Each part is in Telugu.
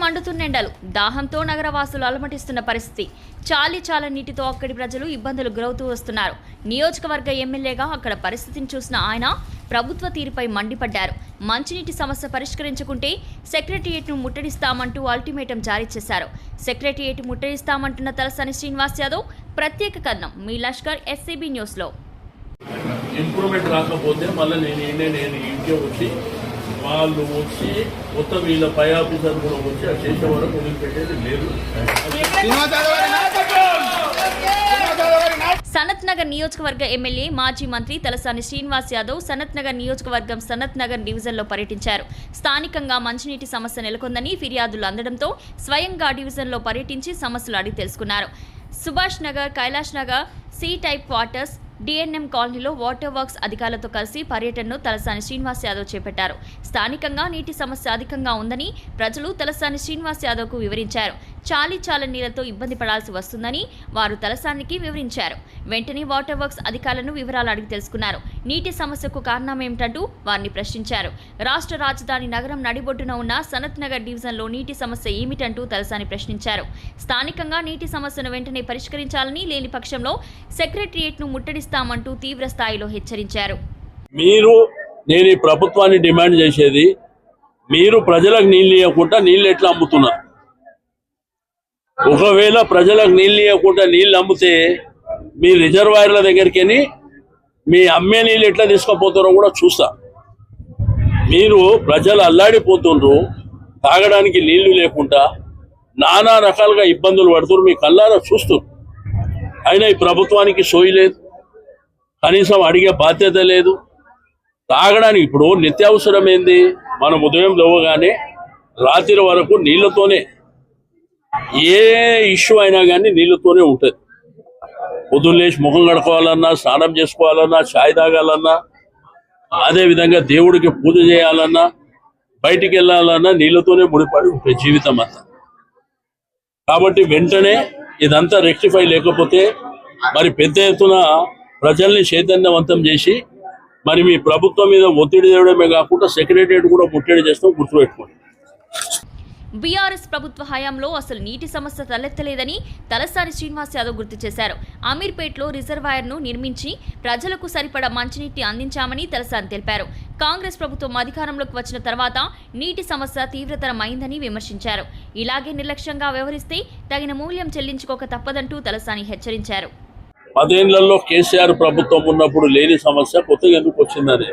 మండుతున్న ఎండలు, దాహంతో నగరవాసులు అలమటిస్తున్న పరిస్థితి. చాలా నీటితో అక్కడి ప్రజలు ఇబ్బందులు గురవుతూ వస్తున్నారు. నియోజకవర్గ ఎమ్మెల్యేగా అక్కడ పరిస్థితిని చూసిన ఆయన ప్రభుత్వ తీరుపై మండిపడ్డారు. మంచినీటి సమస్య పరిష్కరించుకుంటే సెక్రటేరియట్ను ముట్టడిస్తామంటూ అల్టిమేటం జారీ చేశారు. సెక్రటేరియట్ ముట్టడిస్తామంటున్న తలసాని శ్రీనివాస్ యాదవ్ ప్రత్యేక కథనం మీ లష్కర్ ఎస్సీబీ న్యూస్లో. ఇంప్రూవ్మెంట్ రాకపోతే మళ్ళీ నేను ఇంకే వచ్చి వాళ్ళు వచ్చి మొత్తం వీళ్ళ పై ఆఫీసర్ కూడా వచ్చి ఆ చేసే వరకు వదిలిపెట్టేది లేదు. సనత్ నగర్ నియోజకవర్గ ఎమ్మెల్యే మాజీ మంత్రి తలసాని శ్రీనివాస్ యాదవ్ సనత్ నగర్ నియోజకవర్గం సనత్ నగర్ డివిజన్లో పర్యటించారు. స్థానికంగా మంచినీటి సమస్య నెలకొందని ఫిర్యాదులు అందడంతో స్వయంగా డివిజన్లో పర్యటించి సమస్యలు అడిగి తెలుసుకున్నారు. Subhash Nagar, Kailash Nagar, C type quarters, DNM కాలనీలో వాటర్ వర్క్స్ అధికారులతో కలిసి పర్యటనను తలసాని శ్రీనివాస్ యాదవ్ చేపట్టారు. స్థానికంగా నీటి సమస్య అధికంగా ఉందని ప్రజలు తలసాని శ్రీనివాస్ యాదవ్కు వివరించారు. చాలా నీళ్లతో ఇబ్బంది పడాల్సి వస్తుందని వారు తలసానికి వివరించారు. వెంటనే వాటర్ వర్క్స్ అధికారులను వివరాలు అడిగి తెలుసుకున్నారు. నీటి సమస్యకు కారణమేమిటంటూ వారిని ప్రశ్నించారు. రాష్ట్ర రాజధాని నగరం నడిబొడ్డున ఉన్న సనత్ నగర్ డివిజన్లో నీటి సమస్య ఏమిటంటూ తలసాని ప్రశ్నించారు. స్థానికంగా నీటి సమస్యను వెంటనే పరిష్కరించాలని, లేని పక్షంలో సెక్రటేరియట్ను ముట్టడిస్తామంటూ తీవ్ర స్థాయిలో హెచ్చరించారు. నేను ఈ ప్రభుత్వాన్ని డిమాండ్ చేసేది, మీరు ప్రజలకు నీళ్ళు ఇవ్వకుండా నీళ్ళు ఎట్లా అమ్ముతున్నారు? ఒకవేళ ప్రజలకు నీళ్ళు ఇవ్వకుండా నీళ్ళు అమ్మితే మీ రిజర్వాయర్ల దగ్గరికి మీ అమ్మే నీళ్ళు ఎట్లా తీసుకుపోతారో కూడా చూస్తా. మీరు ప్రజలు అల్లాడిపోతుండ్రు, తాగడానికి నీళ్లు లేకుండా నానా రకాలుగా ఇబ్బందులు పడుతున్నారు, మీ కళ్ళారా చూస్తున్నారు. అయినా ఈ ప్రభుత్వానికి సోయి లేదు, కనీసం అడిగే బాధ్యత లేదు. తాగడానికి ఇప్పుడు నిత్యావసరం ఏంది? మనం ఉదయం లేవగానే రాత్రి వరకు నీళ్లతోనే, ఏ ఇష్యూ అయినా కానీ నీళ్లతోనే ఉంటుంది. పొద్దున్న లేచి ముఖం కడుకోవాలన్నా, స్నానం చేసుకోవాలన్నా, ఛాయ్ తాగాలన్నా, అదేవిధంగా దేవుడికి పూజ చేయాలన్నా, బయటికి వెళ్ళాలన్నా నీళ్లతోనే ముడిపడి ఉంటుంది జీవితం అంతా. కాబట్టి వెంటనే ఇదంతా రెక్టిఫై లేకపోతే మరి పెద్ద ఎత్తున ప్రజల్ని చైతన్యవంతం చేసి మరి మీ ప్రభుత్వం మీద ఒత్తిడి తేవడమే కాకుండా సెక్రటేరియట్ కూడా ముట్టడి చేస్తాం, గుర్తుపెట్టుకోండి. బీఆర్ఎస్ ప్రభుత్వ హయాంలో అసలు నీటి సమస్య తలెత్తలేదని తలసాని శ్రీనివాస్ యాదవ్ గుర్తు చేశారు. అమీర్పేట్లో రిజర్వాయర్ను నిర్మించి ప్రజలకు సరిపడా మంచినీటి అందించామని తలసాని తెలిపారు. కాంగ్రెస్ ప్రభుత్వం అధికారంలోకి వచ్చిన తర్వాత నీటి సమస్య తీవ్రతరమైందని విమర్శించారు. ఇలాగే నిర్లక్ష్యంగా వ్యవహరిస్తే తగిన మూల్యం చెల్లించుకోక తప్పదంటూ తలసాని హెచ్చరించారు. 10 ఏళ్లలో కేసీఆర్ ప్రభుత్వం ఉన్నప్పుడు లేని సమస్య కొత్తగా ఎందుకు వచ్చిందని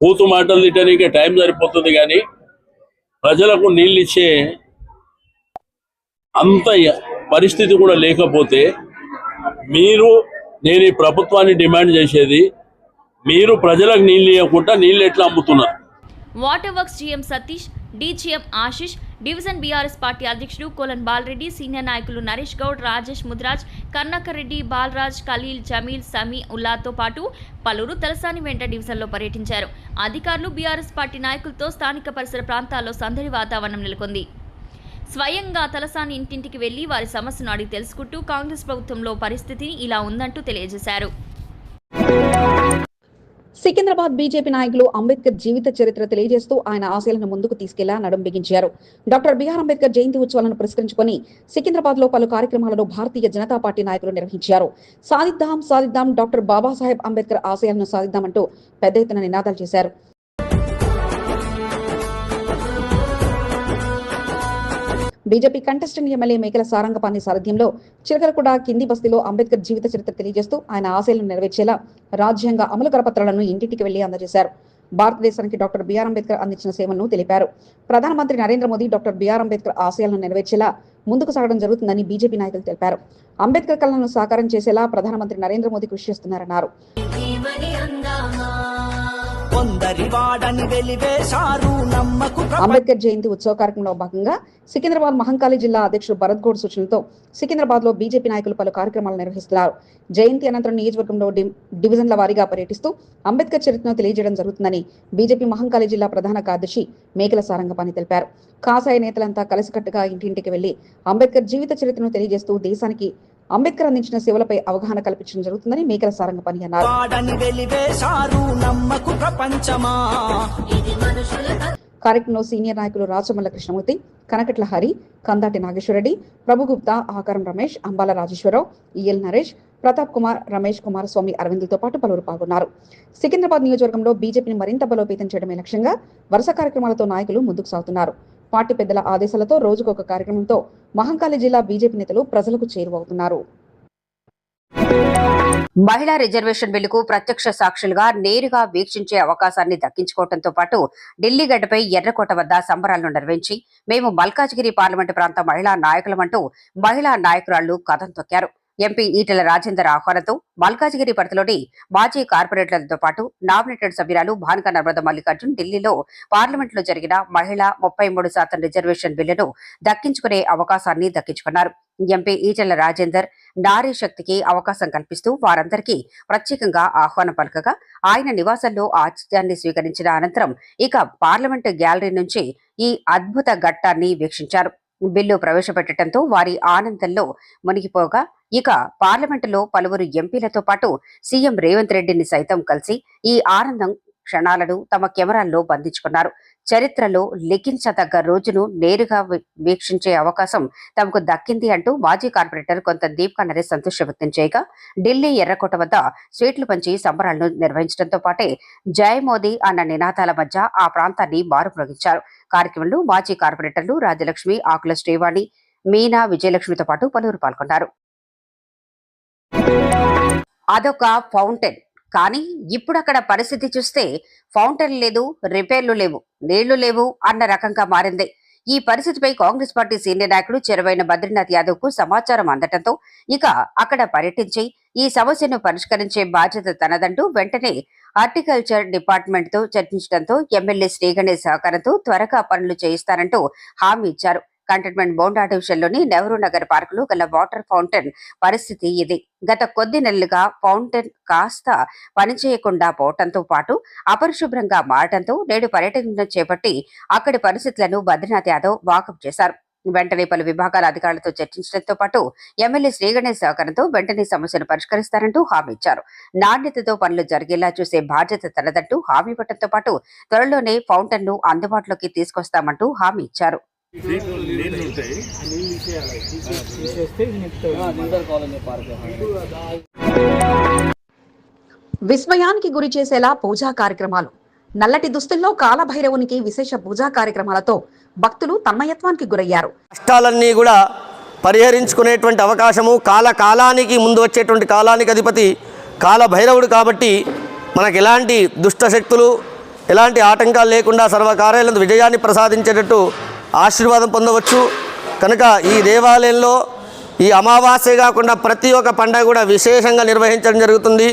పూతు మాటలు తిట్టడానికి టైం సరిపోతుంది, కానీ ప్రజలకు నీళ్ళు ఇచ్చే అంత పరిస్థితి కూడా లేకపోతే నేను ఈ ప్రభుత్వాన్ని డిమాండ్ చేసేది, మీరు ప్రజలకు నీళ్ళు ఇవ్వకుండా నీళ్ళు ఎట్లా అమ్ముతున్నారు? Water works GM Satish, DGM Ashish, division BRS party అధ్యక్షుడు కోలన్ బాలరెడ్డి, సీనియర్ నాయకులు నరేష్ గౌడ్, రాజేష్ ముద్రాజ్, కర్ణాకర్ రెడ్డి, బాలరాజ్, ఖలీల్, జమీల్, సమీ ఉల్లాతో పాటు పలువురు తలసాని వెంట డివిజన్లో పర్యటించారు. అధికారులు, బీఆర్ఎస్ పార్టీ నాయకులతో స్థానిక పరిసర ప్రాంతాల్లో సందడి వాతావరణం నెలకొంది. స్వయంగా తలసాని ఇంటింటికి వెళ్లి వారి సమస్యను అడిగి తెలుసుకుంటూ కాంగ్రెస్ ప్రభుత్వంలో పరిస్థితి ఇలా ఉందంటూ తెలియజేశారు. సికింద్రాబాద్ బీజేపీ నాయకులు అంబేద్కర్ జీవిత చరిత్ర తెలియజేస్తూ ఆయన ఆశయాలను ముందుకు తీసుకెళ్లా నడుం బిగించారు. డాక్టర్ బిఆర్ అంబేద్కర్ జయంతి ఉత్సవాలను పురస్కరించుకొని సికింద్రాబాద్ లో పలు కార్యక్రమాలను భారతీయ జనతా పార్టీ నాయకులు నిర్వహించారు. సాధిద్దాం డాక్టర్ బాబాసాహెబ్ అంబేద్కర్ ఆశయాలను సాధిద్దామంటూ పెద్ద ఎత్తున నినాదాలు చేశారు. బీజేపీ కంటెస్టెంట్ ఎమ్మెల్యే మేకల సారంగపాణి సారథ్యంలో చిలకలగూడ కింది బస్తీలో అంబేద్కర్ జీవిత చరిత్ర తెలియజేస్తూ ఆయన ఆశయాలను నెరవేర్చేలా రాజ్యాంగ అమలు కరపత్రాలను ఇంటింటికి వెళ్లి అందజేశారు. భారతదేశానికి డాక్టర్ బిఆర్ అంబేద్కర్ అందించిన సేవలను తెలిపారు. ప్రధానమంత్రి నరేంద్ర మోదీ డాక్టర్ బిఆర్ అంబేద్కర్ ఆశయాలను నెరవేర్చేలా ముందుకు సాగడం జరుగుతుందని బీజేపీ నాయకులు తెలిపారు. అంబేద్కర్ కళలను సాకారం చేసేలా ప్రధానమంత్రి నరేంద్ర మోదీ కృషి చేస్తున్నారన్నారు. అంబేద్కర్ జయంతి ఉత్సవ కార్యక్రమంలో భాగంగా సికింద్రాబాద్ మహంకాళి జిల్లా అధ్యక్షుడు భరత్ గౌడ్ సూచనలతో సికింద్రాబాద్ లో బీజేపీ నాయకులు పలు కార్యక్రమాలు నిర్వహిస్తున్నారు. జయంతి అనంతరం నియోజకవర్గంలో డివిజన్ల వారీగా పర్యటిస్తూ అంబేద్కర్ చరిత్రను తెలియజేయడం జరుగుతుందని బీజేపీ మహంకాళి జిల్లా ప్రధాన కార్యదర్శి మేకల సారంగపాణి తెలిపారు. కాసాయ నేతలంతా కలిసికట్టుగా ఇంటింటికి వెళ్లి అంబేద్కర్ జీవిత చరిత్రను తెలియజేస్తూ దేశానికి అంబేద్కర్ అందించిన సేవలపై అవగాహన కల్పించడం జరుగుతుందని మేకల సారంగపాణి అన్నారు. కార్యక్రమంలో సీనియర్ నాయకులు రాచమల్ల కృష్ణమూర్తి, కనకట్ల హరి, కందాటి నాగేశ్వరరెడ్డి, ప్రభుగుప్తా, ఆకారం రమేష్, అంబాల రాజేశ్వరరావు, ఈఎల్ నరేష్, ప్రతాప్ కుమార్, రమేష్ కుమార్ స్వామి అరవిందులతో పాటు పలువురు పాల్గొన్నారు. సికింద్రాబాద్ నియోజకవర్గంలో బీజేపీని మరింత బలోపేతం చేయడమే లక్ష్యంగా వరుస కార్యక్రమాలతో నాయకులు ముందుకు సాగుతున్నారు. పార్టీ పెద్దల ఆదేశాలతో రోజుకొక కార్యక్రమంతో మహంకాళి జిల్లా బీజేపీ నేతలు ప్రజలకు చేరువవుతున్నారు. మహిళా రిజర్వేషన్ బిల్లుకు ప్రత్యక్ష సాక్షులుగా నేరుగా వీక్షించే అవకాశాన్ని దక్కించుకోవడంతో పాటు ఢిల్లీ గడ్డపై ఎర్రకోట వద్ద సంబరాలను నిర్వహించి మేము మల్కాజ్గిరి పార్లమెంటు ప్రాంత మహిళా నాయకులమంటూ మహిళా నాయకురాళ్లు కథం తొక్కారు. ఎంపీ ఈటెల రాజేందర్ ఆహ్వానంతో మల్కాజ్గిరి పరిధిలోని మాజీ కార్పొరేటర్లతో పాటు నామినేటెడ్ సభ్యురాలు భానుక నర్మద మల్లికార్జున్ ఢిల్లీలో పార్లమెంట్లో జరిగిన మహిళా 33% రిజర్వేషన్ బిల్లును దక్కించుకునే అవకాశాన్ని దక్కించుకున్నారు. ఎంపీ ఈటెల రాజేందర్ నారీ శక్తికి అవకాశం కల్పిస్తూ వారందరికీ ప్రత్యేకంగా ఆహ్వానం పలకగా ఆయన నివాసంలో ఆతిథ్యాన్ని స్వీకరించిన అనంతరం ఇక పార్లమెంటు గ్యాలరీ నుంచి ఈ అద్భుత ఘట్టాన్ని వీక్షించారు. బిల్లు ప్రవేశపెట్టడంతో వారి ఆనందంలో మునిగిపోగా ఇక పార్లమెంటులో పలువురు ఎంపీలతో పాటు సీఎం రేవంత్ రెడ్డిని సైతం కలిసి ఈ ఆనందం క్షణాలను తమ కెమెరాల్లో బంధించుకున్నారు. చరిత్రలో లిఖించదగ్గ రోజును నేరుగా వీక్షించే అవకాశం తమకు దక్కింది అంటూ మాజీ కార్పొరేటర్ కొంత దీప్కా నరేష్ సంతోషం వ్యక్తం చేయగా ఢిల్లీ ఎర్రకోట వద్ద స్వీట్లు పంచి సంబరాలను నిర్వహించడంతో పాటే జై మోదీ అన్న నినాదాల మధ్య ఆ ప్రాంతాన్ని మారుమ్రోగించారు. కార్యక్రమంలో మాజీ కార్పొరేటర్లు రాజలక్ష్మి, ఆకుల శ్రీవాణి, మీనా, విజయలక్ష్మితో పాటు పలువురు పాల్గొన్నారు. అదొక ఫౌంటైన్. కానీ ఇప్పుడు అక్కడ పరిస్థితి చూస్తే ఫౌంటైన్ లేదు, రిపేర్లు లేవు, నీళ్లు లేవు అన్న రకంగా మారింది. ఈ పరిస్థితిపై కాంగ్రెస్ పార్టీ సీనియర్ నాయకుడు చెరువైన బద్రీనాథ్ యాదవ్ కు సమాచారం అందటంతో ఇక అక్కడ పర్యటించి ఈ సమస్యను పరిష్కరించే బాధ్యత తనదంటూ వెంటనే హార్టికల్చర్ డిపార్ట్మెంట్ తో చర్చించడంతో ఎమ్మెల్యే శ్రీగణేష్ సహకారంతో త్వరగా పనులు చేయిస్తారంటూ హామీ ఇచ్చారు. కంటోన్మెంట్ బోండా డివిజన్లోని నెహ్రూ నగర్ పార్కులో గల వాటర్ ఫౌంటైన్ పరిస్థితి ఇది. గత కొద్ది నెలలుగా ఫౌంటైన్ కాస్త పనిచేయకుండా పోవడంతో పాటు అపరిశుభ్రంగా మారడంతో నేడు పర్యటన చేపట్టి అక్కడి పరిస్థితులను బద్రీనాథ్ యాదవ్ వాకప్ చేశారు. వెంటనే పలు విభాగాల అధికారులతో చర్చించడంతో పాటు ఎమ్మెల్యే శ్రీగణేష్ సహకారంతో వెంటనే సమస్యను పరిష్కరిస్తారంటూ హామీ ఇచ్చారు. నాణ్యతతో పనులు జరిగేలా చూసే బాధ్యత తనదంటూ హామీ ఇవ్వడంతో పాటు త్వరలోనే ఫౌంటైన్ ను అందుబాటులోకి తీసుకొస్తామంటూ హామీ ఇచ్చారు. విస్మయానికి గురి చేసేలా పూజా కార్యక్రమాలు. నల్లటి దుస్తుల్లో కాలభైరవునికి విశేష పూజా కార్యక్రమాలతో భక్తులు తన్మయత్వానికి గురయ్యారు. కష్టాలన్నీ కూడా పరిహరించుకునేటువంటి అవకాశము కాలానికి ముందు వచ్చేటువంటి కాలానికి అధిపతి కాలభైరవుడు కాబట్టి మనకు ఎలాంటి దుష్టశక్తులు ఎలాంటి ఆటంకాలు లేకుండా సర్వకార్యాలను విజయాన్ని ప్రసాదించేటట్టు ఆశీర్వాదం పొందవచ్చు. కనుక ఈ దేవాలయంలో ఈ అమావాస్య కాకుండా ప్రతి ఒక్క పండుగ కూడా విశేషంగా నిర్వహించడం జరుగుతుంది.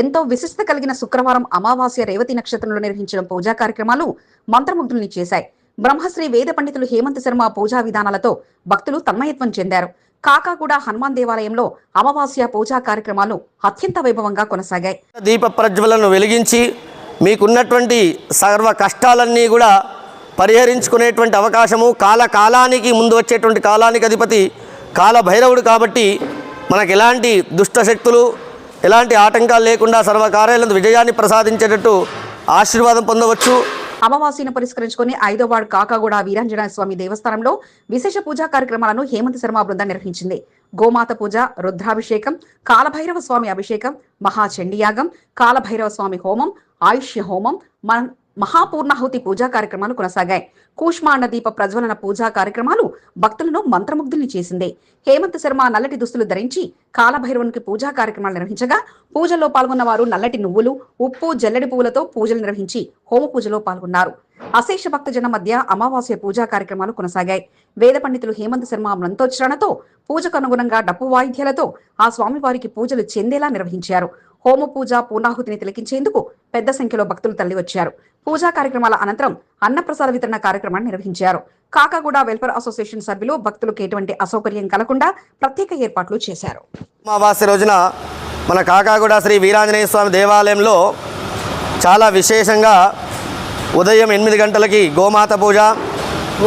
ఎంతో విశిష్ట కలిగిన శుక్రవారం అమావాస్య రేవతి నక్షత్రంలో నిర్వహించిన పూజా కార్యక్రమాలు మంత్రముగ్ధుల్ని చేశాయి. బ్రహ్మశ్రీ వేద పండితులు హేమంత్ శర్మ పూజా విధానాలతో భక్తులు తన్మయత్వం చెందారు. కాకాగూడ హనుమాన్ దేవాలయంలో అమావాస్య పూజా కార్యక్రమాలు అత్యంత వైభవంగా కొనసాగాయి. దీప ప్రజ్వలను వెలిగించి మీకున్నటువంటి సర్వ కష్టాలన్నీ కూడా పరిహరించుకునేటువంటి అవకాశము కాలానికి ముందు వచ్చేటువంటి కాలానికి అధిపతి కాలభైరవుడు కాబట్టి మనకు ఎలాంటి దుష్టశక్తులు ఎలాంటి ఆటంకాలు లేకుండా సర్వకార్యాలను విజయాన్ని ప్రసాదించేటట్టు ఆశీర్వాదం పొందవచ్చు. అమావాస్యను పురస్కరించుకుని 5వ వార్డు కాకాగూడ వీరాంజనేయ స్వామి దేవస్థానంలో విశేష పూజా కార్యక్రమాలను హేమంత్ శర్మ బృందం నిర్వహించింది. గోమాత పూజ, రుద్రాభిషేకం, కాలభైరవ స్వామి అభిషేకం, మహాచండీయాగం, కాలభైరవ స్వామి హోమం, ఆయుష్య హోమం, మహాపూర్ణాహుతి పూజా కార్యక్రమాలు కొనసాగాయి. కూష్మాండ దీప ప్రజ్వలన పూజా కార్యక్రమాలు భక్తులను మంత్రముగ్ధుల్ని చేసింది. హేమంత్ శర్మ నల్లటి దుస్తులు ధరించి కాలభైరవునికి పూజా కార్యక్రమాలు నిర్వహించగా పూజల్లో పాల్గొన్న వారు నల్లటి నువ్వులు, ఉప్పు, జల్లెడి పువ్వులతో పూజలు నిర్వహించి హోమ పూజలో పాల్గొన్నారు. అశేష భక్తజన మధ్య అమావాస్య పూజా కార్యక్రమాలు కొనసాగాయి. వేద పండితులు హేమంత్ శర్మ మంత్రోచ్చరణతో పూజకు అనుగుణంగా డప్పు వాయిద్యాలతో ఆ స్వామివారికి పూజలు చెందేలా నిర్వహించారు. హోమ పూజ పూర్ణాహుతిని తిలకించేందుకు పెద్ద సంఖ్యలో భక్తులు తరలివచ్చారు. పూజా కార్యక్రమాల అనంతరం అన్నప్రసాద వితరణ కార్యక్రమాన్ని నిర్వహించారు. కాకాగూడ వెల్ఫేర్ అసోసియేషన్ సభ్యులు భక్తులకు ఎటువంటి అసౌకర్యం కలగకుండా ప్రత్యేక ఏర్పాట్లు చేశారు. అమావాస్య రోజున మన కాకాగూడ శ్రీ వీరాంజనేయ స్వామి దేవాలయంలో చాలా విశేషంగా ఉదయం 8 గంటలకి గోమాత పూజ,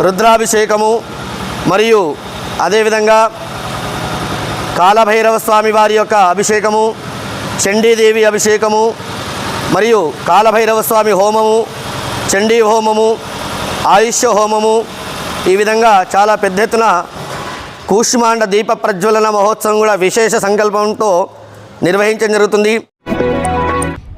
రుద్రాభిషేకము మరియు అదేవిధంగా కాలభైరవ స్వామి వారి యొక్క అభిషేకము, చండీదేవి అభిషేకము మరియు కాలభైరవ స్వామి హోమము, చండీ హోమము, ఆయుష్య హోమము, ఈ విధంగా చాలా పెద్ద ఎత్తున కూష్మాండ దీప ప్రజ్వలన మహోత్సవం కూడా విశేష సంకల్పంతో నిర్వహించడం జరుగుతుంది.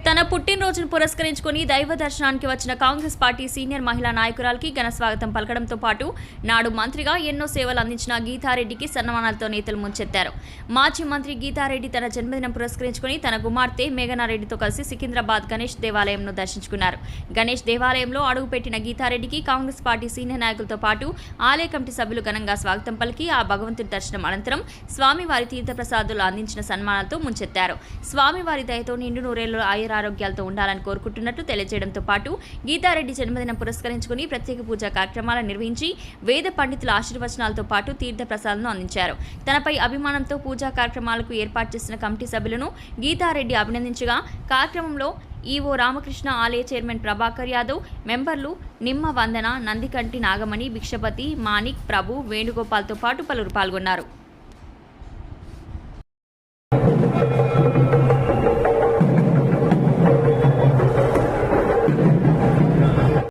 తన పుట్టినరోజును పురస్కరించుకుని దైవ దర్శనానికి వచ్చిన కాంగ్రెస్ పార్టీ సీనియర్ మహిళా నాయకురాలకి ఘన స్వాగతం పలకడంతో పాటు నాడు మంత్రిగా ఎన్నో సేవలు అందించిన గీతారెడ్డికి సన్మానాలతో నేతలు ముంచెత్తారు. మాజీ మంత్రి గీతారెడ్డి తన జన్మదినం పురస్కరించుకుని తన కుమార్తె మేఘనారెడ్డితో కలిసి సికింద్రాబాద్ గణేష్ దేవాలయంను దర్శించుకున్నారు. గణేష్ దేవాలయంలో అడుగుపెట్టిన గీతారెడ్డికి కాంగ్రెస్ పార్టీ సీనియర్ నాయకులతో పాటు ఆలయ కమిటీ సభ్యులు ఘనంగా స్వాగతం పలికి ఆ భగవంతుడి దర్శనం అనంతరం స్వామివారి తీర్థప్రసాదులు అందించిన సన్మానాలతో ముంచెత్తారు. స్వామివారి దయతో నిండు నూరేళ్లు ఆరోగ్యాలతో ఉండాలని కోరుకుంటున్నట్లు తెలియజేయడంతో పాటు గీతారెడ్డి జన్మదినం పురస్కరించుకుని ప్రత్యేక పూజా కార్యక్రమాలను నిర్వహించి వేద పండితుల ఆశీర్వచనాలతో పాటు తీర్థ ప్రసాదాలను అందించారు. తనపై అభిమానంతో పూజా కార్యక్రమాలకు ఏర్పాటు చేసిన కమిటీ సభ్యులను గీతారెడ్డి అభినందించగా కార్యక్రమంలో ఈవో రామకృష్ణ, ఆలయ చైర్మన్ ప్రభాకర్ యాదవ్, మెంబర్లు నిమ్మ వందన, నందికంటి నాగమణి, భిక్షపతి, మాణిక్, ప్రభు, వేణుగోపాల్తో పాటు పలువురు పాల్గొన్నారు.